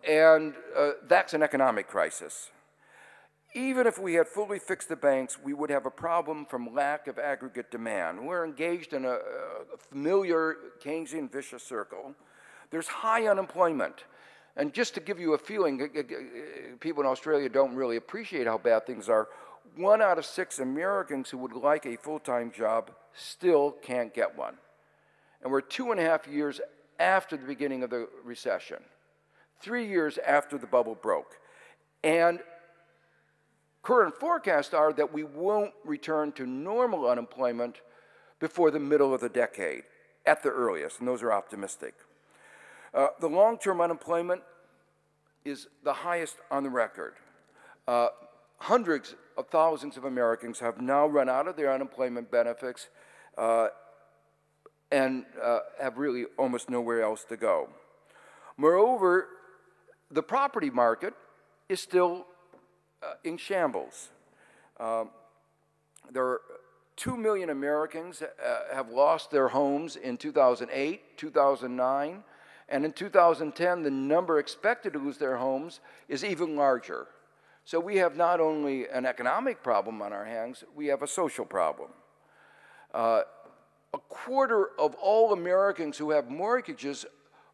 and that's an economic crisis. Even if we had fully fixed the banks, we would have a problem from lack of aggregate demand. We're engaged in a familiar Keynesian vicious circle. There's high unemployment. And just to give you a feeling, people in Australia don't really appreciate how bad things are. 1 out of 6 Americans who would like a full-time job still can't get one. And we're 2.5 years after the beginning of the recession, 3 years after the bubble broke. And current forecasts are that we won't return to normal unemployment before the middle of the decade, at the earliest, and those are optimistic. The long-term unemployment is the highest on the record. Hundreds of thousands of Americans have now run out of their unemployment benefits and have really almost nowhere else to go. Moreover, the property market is still in shambles. There are 2 million Americans have lost their homes in 2008, 2009, and in 2010, the number expected to lose their homes is even larger. So we have not only an economic problem on our hands, we have a social problem. A quarter of all Americans who have mortgages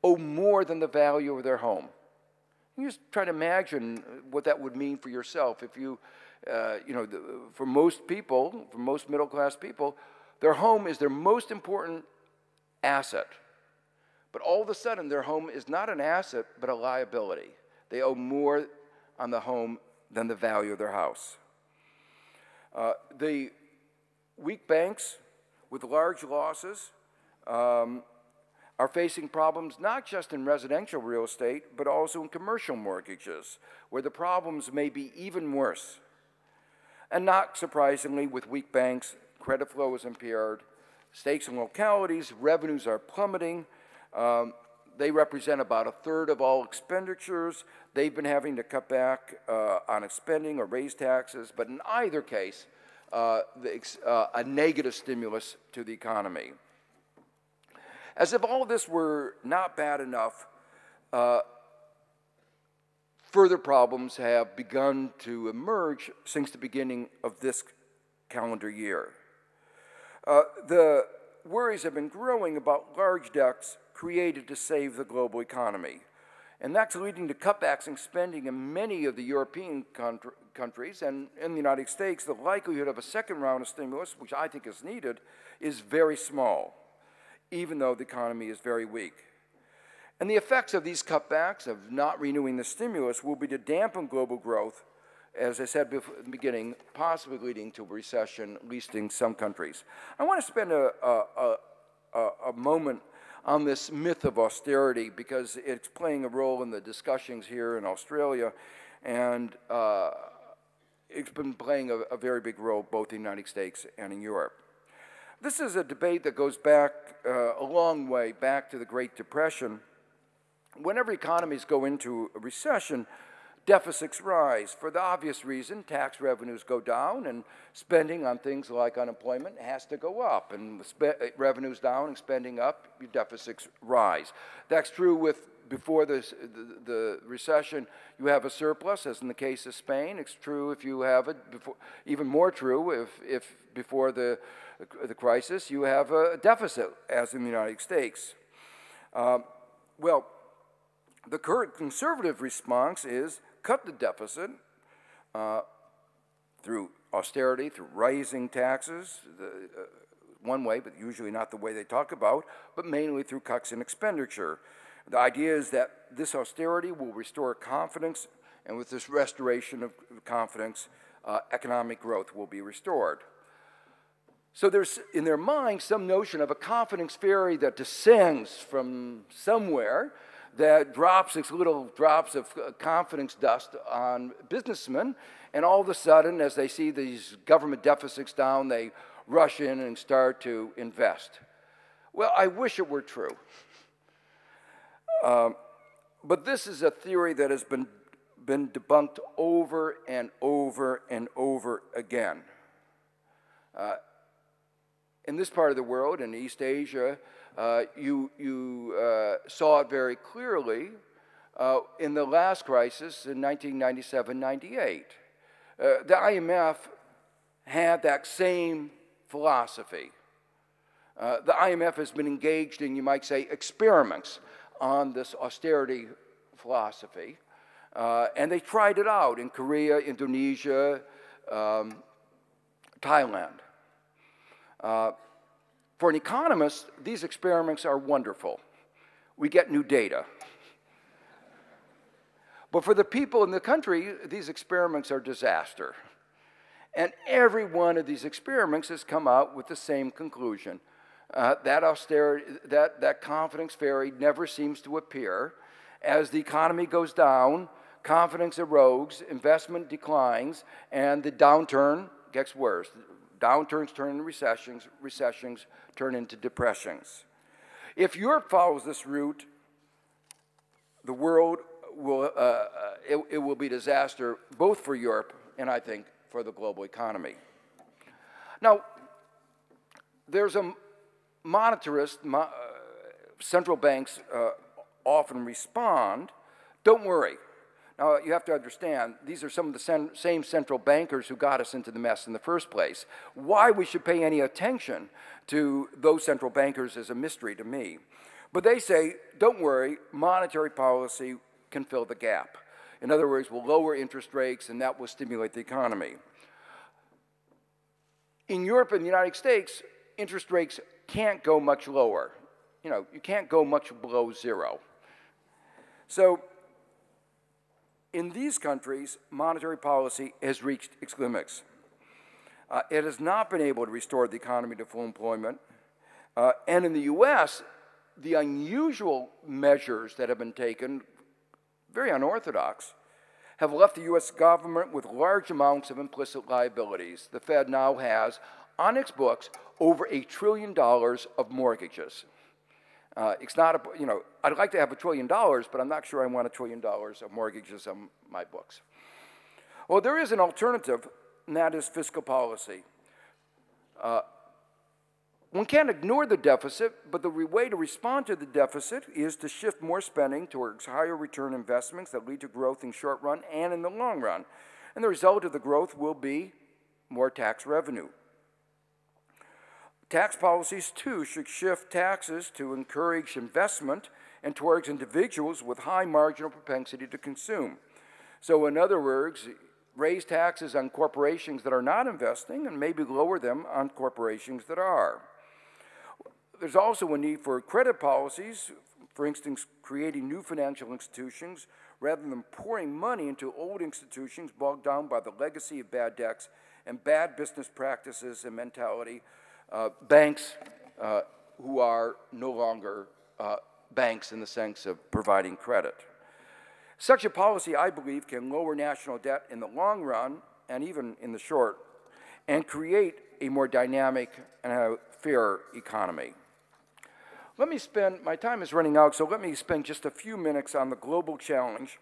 owe more than the value of their home. You just try to imagine what that would mean for yourself if you, for most people, for most middle-class people, their home is their most important asset. But all of a sudden, their home is not an asset, but a liability. They owe more on the home than the value of their house. The weak banks with large losses are facing problems not just in residential real estate, but also in commercial mortgages, where the problems may be even worse. And not surprisingly, with weak banks, credit flow is impaired, stakes in localities, revenues are plummeting. They represent about 1/3 of all expenditures. They've been having to cut back on spending or raise taxes, but in either case, a negative stimulus to the economy. As if all of this were not bad enough, further problems have begun to emerge since the beginning of this calendar year. The worries have been growing about large debts created to save the global economy. And that's leading to cutbacks in spending in many of the European countries, and in the United States, the likelihood of a second round of stimulus, which I think is needed, is very small, even though the economy is very weak. And the effects of these cutbacks, of not renewing the stimulus, will be to dampen global growth, as I said before, at the beginning, possibly leading to a recession, at least in some countries. I want to spend a moment on this myth of austerity because it's playing a role in the discussions here in Australia, and it's been playing a very big role both in the United States and in Europe. This is a debate that goes back a long way, back to the Great Depression. Whenever economies go into a recession, deficits rise. For the obvious reason, tax revenues go down, and spending on things like unemployment has to go up. And with revenues down and spending up, your deficits rise. That's true with before the recession, you have a surplus, as in the case of Spain. It's true if you have it before, even more true if before the crisis you have a deficit, as in the United States. Well, the current conservative response is cut the deficit through austerity, through raising taxes, one way, but usually not the way they talk about, but mainly through cuts in expenditure. The idea is that this austerity will restore confidence, and with this restoration of confidence, economic growth will be restored. So there's, in their mind, some notion of a confidence fairy that descends from somewhere, that drops its little drops of confidence dust on businessmen, and all of a sudden, as they see these government deficits down, they rush in and start to invest. Well, I wish it were true. But this is a theory that has been debunked over and over and over again. In this part of the world, in East Asia, you saw it very clearly in the last crisis in 1997-98. The IMF had that same philosophy. The IMF has been engaged in, you might say, experiments on this austerity philosophy. And they tried it out in Korea, Indonesia, Thailand. For an economist, these experiments are wonderful. We get new data. But for the people in the country, these experiments are disaster. And every one of these experiments has come out with the same conclusion. That austerity, that confidence fairy never seems to appear. As the economy goes down, confidence erodes, investment declines, and the downturn gets worse. Downturns turn into recessions, recessions turn into depressions. If Europe follows this route, the world will, it will be disaster both for Europe and I think for the global economy. Now, there's a monetarist, central banks often respond, don't worry. Now, you have to understand, these are some of the same central bankers who got us into the mess in the first place. Why we should pay any attention to those central bankers is a mystery to me. But they say, don't worry, monetary policy can fill the gap. In other words, we'll lower interest rates and that will stimulate the economy. In Europe and the United States, interest rates can't go much lower. You know, you can't go much below zero. So, in these countries, monetary policy has reached its limits. It has not been able to restore the economy to full employment. And in the US, the unusual measures that have been taken, very unorthodox, have left the US government with large amounts of implicit liabilities. The Fed now has, on its books, over $1 trillion of mortgages. It's not, you know, I'd like to have $1 trillion, but I'm not sure I want $1 trillion of mortgages on my books. Well, there is an alternative, and that is fiscal policy. One can't ignore the deficit, but the way to respond to the deficit is to shift more spending towards higher return investments that lead to growth in short run and in the long run. And the result of the growth will be more tax revenue. Tax policies, too, should shift taxes to encourage investment and towards individuals with high marginal propensity to consume. So, in other words, raise taxes on corporations that are not investing and maybe lower them on corporations that are. There's also a need for credit policies, for instance, creating new financial institutions rather than pouring money into old institutions bogged down by the legacy of bad debts and bad business practices and mentality. Banks who are no longer banks in the sense of providing credit. Such a policy, I believe, can lower national debt in the long run and even in the short, and create a more dynamic and fair economy. My time is running out, so let me spend just a few minutes on the global challenge,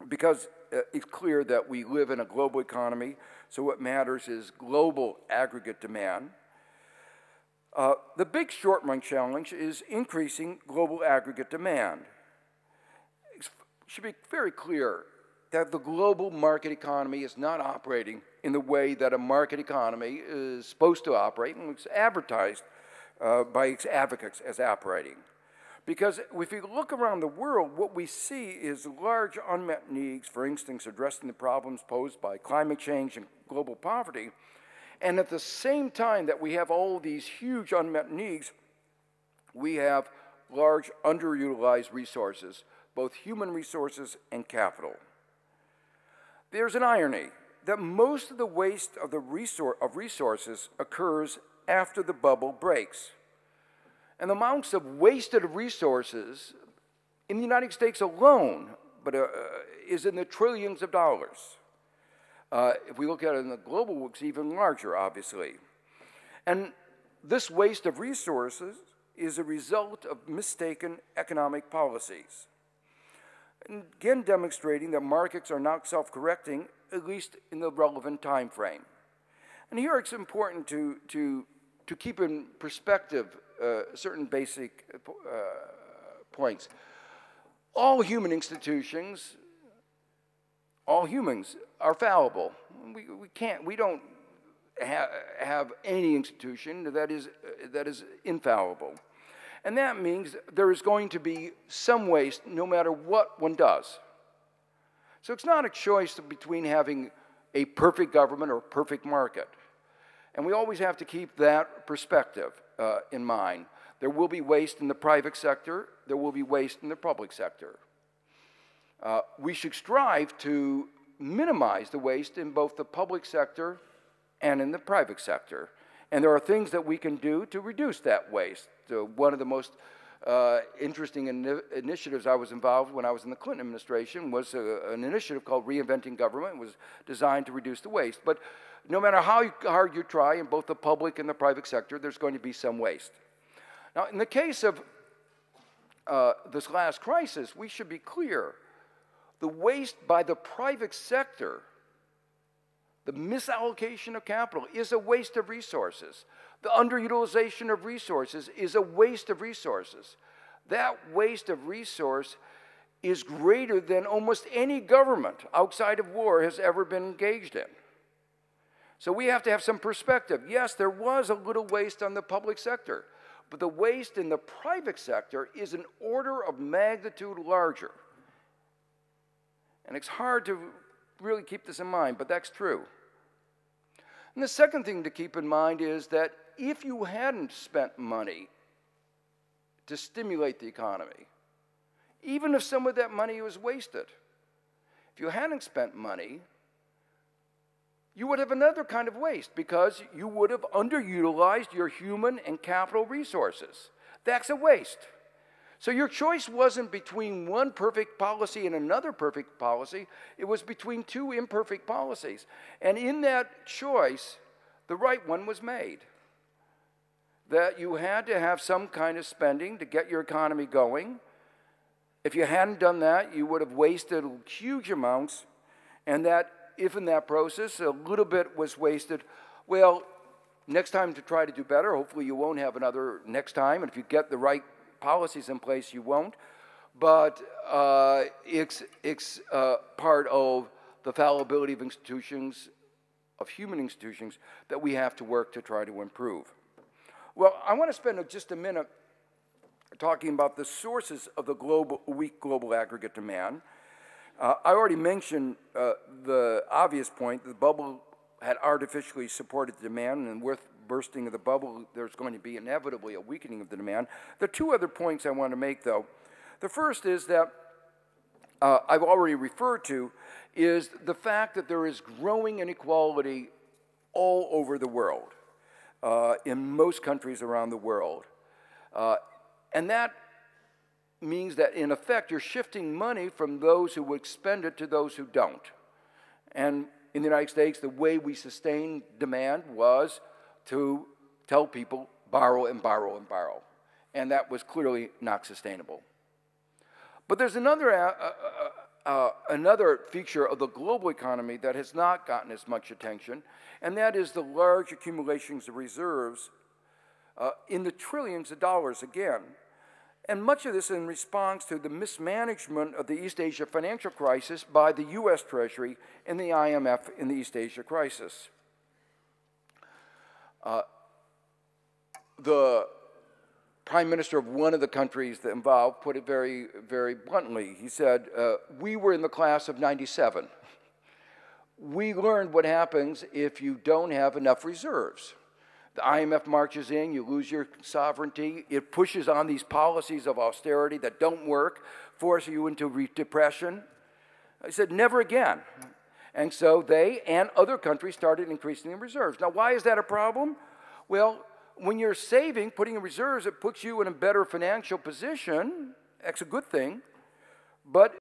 because it's clear that we live in a global economy, so what matters is global aggregate demand. The big short-run challenge is increasing global aggregate demand. It should be very clear that the global market economy is not operating in the way that a market economy is supposed to operate, and it's advertised by its advocates as operating. Because if you look around the world, what we see is large unmet needs, for instance, addressing the problems posed by climate change and global poverty. And at the same time that we have all these huge unmet needs, we have large underutilized resources, both human resources and capital. There's an irony that most of the waste of resources occurs after the bubble breaks. And the amounts of wasted resources in the United States alone is in the trillions of dollars. If we look at it in the global, it's even larger, obviously. And this waste of resources is a result of mistaken economic policies. And again, demonstrating that markets are not self-correcting, at least in the relevant time frame. And here it's important to keep in perspective certain basic points. all human institutions, all humans are fallible. We don't have any institution that is infallible. And that means there is going to be some waste no matter what one does. So it's not a choice between having a perfect government or a perfect market. And we always have to keep that perspective in mind. There will be waste in the private sector. There will be waste in the public sector. We should strive to minimize the waste in both the public sector and in the private sector. And there are things that we can do to reduce that waste. One of the most interesting initiatives I was involved when I was in the Clinton administration was an initiative called Reinventing Government. It was designed to reduce the waste. But no matter how hard you try in both the public and the private sector, there's going to be some waste. Now, in the case of this last crisis, we should be clear. The waste by the private sector, the misallocation of capital, is a waste of resources. The underutilization of resources is a waste of resources. That waste of resource is greater than almost any government outside of war has ever been engaged in. So we have to have some perspective. Yes, there was a little waste on the public sector, but the waste in the private sector is an order of magnitude larger. And it's hard to really keep this in mind, but that's true. And the second thing to keep in mind is that if you hadn't spent money to stimulate the economy, even if some of that money was wasted, if you hadn't spent money, you would have another kind of waste because you would have underutilized your human and capital resources. That's a waste. So your choice wasn't between one perfect policy and another perfect policy. It was between two imperfect policies. And in that choice, the right one was made. That you had to have some kind of spending to get your economy going. If you hadn't done that, you would have wasted huge amounts. And that if in that process a little bit was wasted, well, next time to try to do better, hopefully you won't have another next time. And if you get the right policies in place, you won't. But it's part of the fallibility of institutions, of human institutions, that we have to work to try to improve. Well, I want to spend just a minute talking about the sources of the weak global aggregate demand. I already mentioned the obvious point. The bubble had artificially supported demand, and with bursting of the bubble, there's going to be inevitably a weakening of the demand. There are two other points I want to make, though. The first is that I've already referred to, is the fact that there is growing inequality all over the world, in most countries around the world. And that means that, in effect, you're shifting money from those who would spend it to those who don't. And in the United States, the way we sustained demand was to tell people, borrow and borrow and borrow. And that was clearly not sustainable. But there's another feature of the global economy that has not gotten as much attention, and that is the large accumulations of reserves in the trillions of dollars again. And much of this in response to the mismanagement of the East Asia financial crisis by the US Treasury and the IMF in the East Asia crisis. The prime minister of one of the countries that involved put it very, very bluntly. He said, we were in the class of '97. We learned what happens if you don't have enough reserves. The IMF marches in, you lose your sovereignty. It pushes on these policies of austerity that don't work, force you into depression. I said, never again. And so they and other countries started increasing their reserves. Now, why is that a problem? Well, when you're saving, putting in reserves, it puts you in a better financial position. That's a good thing. But